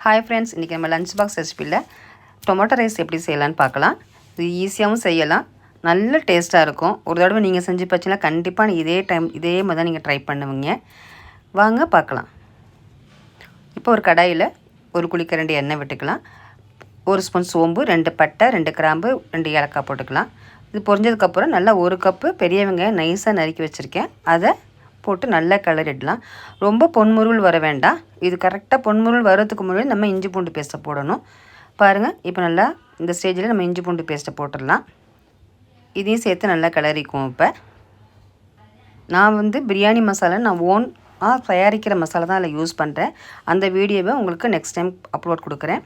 Hi friends, இன்றைக்கி நம்ம lunch box ரெசிபியில் tomato rice எப்படி செய்யலான்னு பார்க்கலாம். இது ஈஸியாகவும் செய்யலாம், நல்ல டேஸ்ட்டாக இருக்கும். ஒரு தடவை நீங்கள் செஞ்சு பார்த்தீங்கன்னா கண்டிப்பாக இதே மாதிரி தான் நீங்கள் ட்ரை பண்ணுவீங்க. வாங்க பார்க்கலாம். இப்போ ஒரு கடாயில் ஒரு குழிக்கரண்டி எண்ணெய் விட்டுக்கலாம். 1 ஸ்பூன் சோம்பு, 2 பட்டை, 2 கிராம்பு, 2 ஏலக்காய் போட்டுக்கலாம். இது பொரிஞ்சதுக்கப்புறம் நல்லா 1 கப்பு பெரிய வெங்காயம் நைஸாக நறுக்கி வச்சுருக்கேன், அதை போட்டு நல்லா கிளறிடலாம். ரொம்ப பொன்முருள் வர வேண்டாம். இது கரெக்டாக பொன்முருள் வரதுக்கு முன்னாடி நம்ம இஞ்சி பூண்டு பேஸ்ட்டை போடணும். பாருங்கள், இப்போ நல்லா இந்த ஸ்டேஜில் நம்ம இஞ்சி பூண்டு பேஸ்ட்டை போட்டுடலாம். இதையும் சேர்த்து நல்லா கிளறிக்குவோம். இப்போ நான் பிரியாணி மசாலா நான் தயாரிக்கிற மசாலா தான் அதில் யூஸ் பண்ணுறேன். அந்த வீடியோவை உங்களுக்கு நெக்ஸ்ட் டைம் அப்லோட் கொடுக்குறேன்.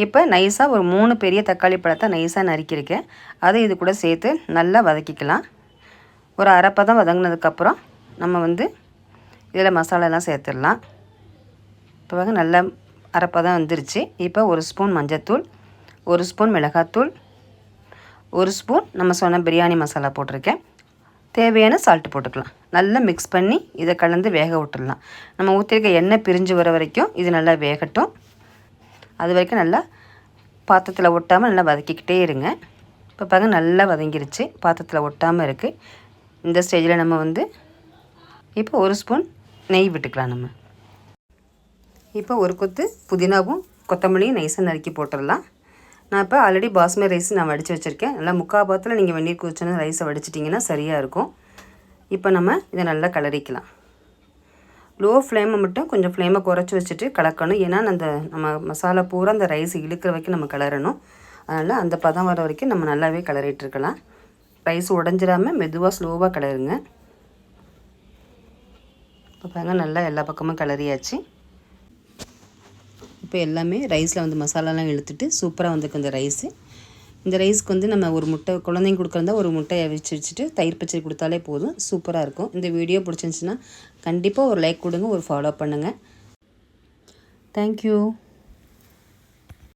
இப்போ நைஸாக ஒரு 3 பெரிய தக்காளி பழத்தை நைஸாக நறுக்கியிருக்கேன், அதை இது கூட சேர்த்து நல்லா வதக்கிக்கலாம். ஒரு அரைப்பதம் வதங்கினதுக்கப்புறம் நம்ம இதில் மசாலாலாம் சேர்த்துடலாம். இப்போ நல்லா அரைப்பதம் வந்துருச்சு. இப்போ 1 ஸ்பூன் மஞ்சத்தூள், 1 ஸ்பூன் மிளகாத்தூள், 1 ஸ்பூன் நம்ம சொன்ன பிரியாணி மசாலா போட்டிருக்கேன். தேவையான சால்ட்டு போட்டுக்கலாம். நல்லா மிக்ஸ் பண்ணி இதை கலந்து வேக விட்டுடலாம். நம்ம ஊற்றிருக்க எண்ணெய் பிரிஞ்சு வர வரைக்கும் இது நல்லா வேகட்டும். அது வரைக்கும் நல்லா பாத்திரத்தில் ஒட்டாமல் நல்லா வதக்கிக்கிட்டே இருங்க. இப்போ பாருங்க, நல்லா வதங்கிருச்சு, பாத்திரத்தில் ஒட்டாமல் இருக்குது. இந்த ஸ்டேஜில் நம்ம இப்போ 1 ஸ்பூன் நெய் விட்டுக்கலாம். நம்ம இப்போ ஒரு கொத்து புதினாவும் கொத்தமல்லியும் நைஸாக நறுக்கி போட்டுடலாம். நான் இப்போ ஆல்ரெடி பாஸ்மதி ரைஸ் நான் வடித்து வச்சுருக்கேன். நல்லா முக்கால் பாத்தில் நீங்கள் வெந்நீர் குதிச்சோன்னா ரைஸை வடிச்சிட்டிங்கன்னா சரியாக இருக்கும். இப்போ நம்ம இதை நல்லா கிளறிக்கலாம். லோ ஃப்ளேமை மட்டும் கொஞ்சம் ஃப்ளேமை குறைச்சி வச்சுட்டு கலக்கணும். ஏன்னா நம்ம மசாலா பூரா அந்த ரைஸ் இழுக்கிற வரைக்கும் நம்ம கிளறணும். அதனால் அந்த பதம் வர வரைக்கும் நம்ம நல்லாவே கிளறிட்டுருக்கலாம். ரைஸ் உடஞ்சிடாமல் மெதுவாக ஸ்லோவாக கிளறுங்க. இப்போ பாருங்க, நல்லா எல்லா பக்கமும் கிளறியாச்சு. இப்போ எல்லாமே ரைஸில் மசாலாலாம் இழுத்துட்டு சூப்பராக வந்துருக்கு இந்த ரைஸு. இந்த ரைஸ்க்கு நம்ம ஒரு முட்டை குழந்தைங்க கொடுக்குறதா ஒரு முட்டையை வச்சுட்டு தயிர் பச்சடி கொடுத்தாலே போதும், சூப்பராக இருக்கும். இந்த வீடியோ பிடிச்சிருந்துச்சின்னா கண்டிப்பாக ஒரு லைக் கொடுங்க, ஒரு ஃபாலோ பண்ணுங்கள். தேங்க்யூ.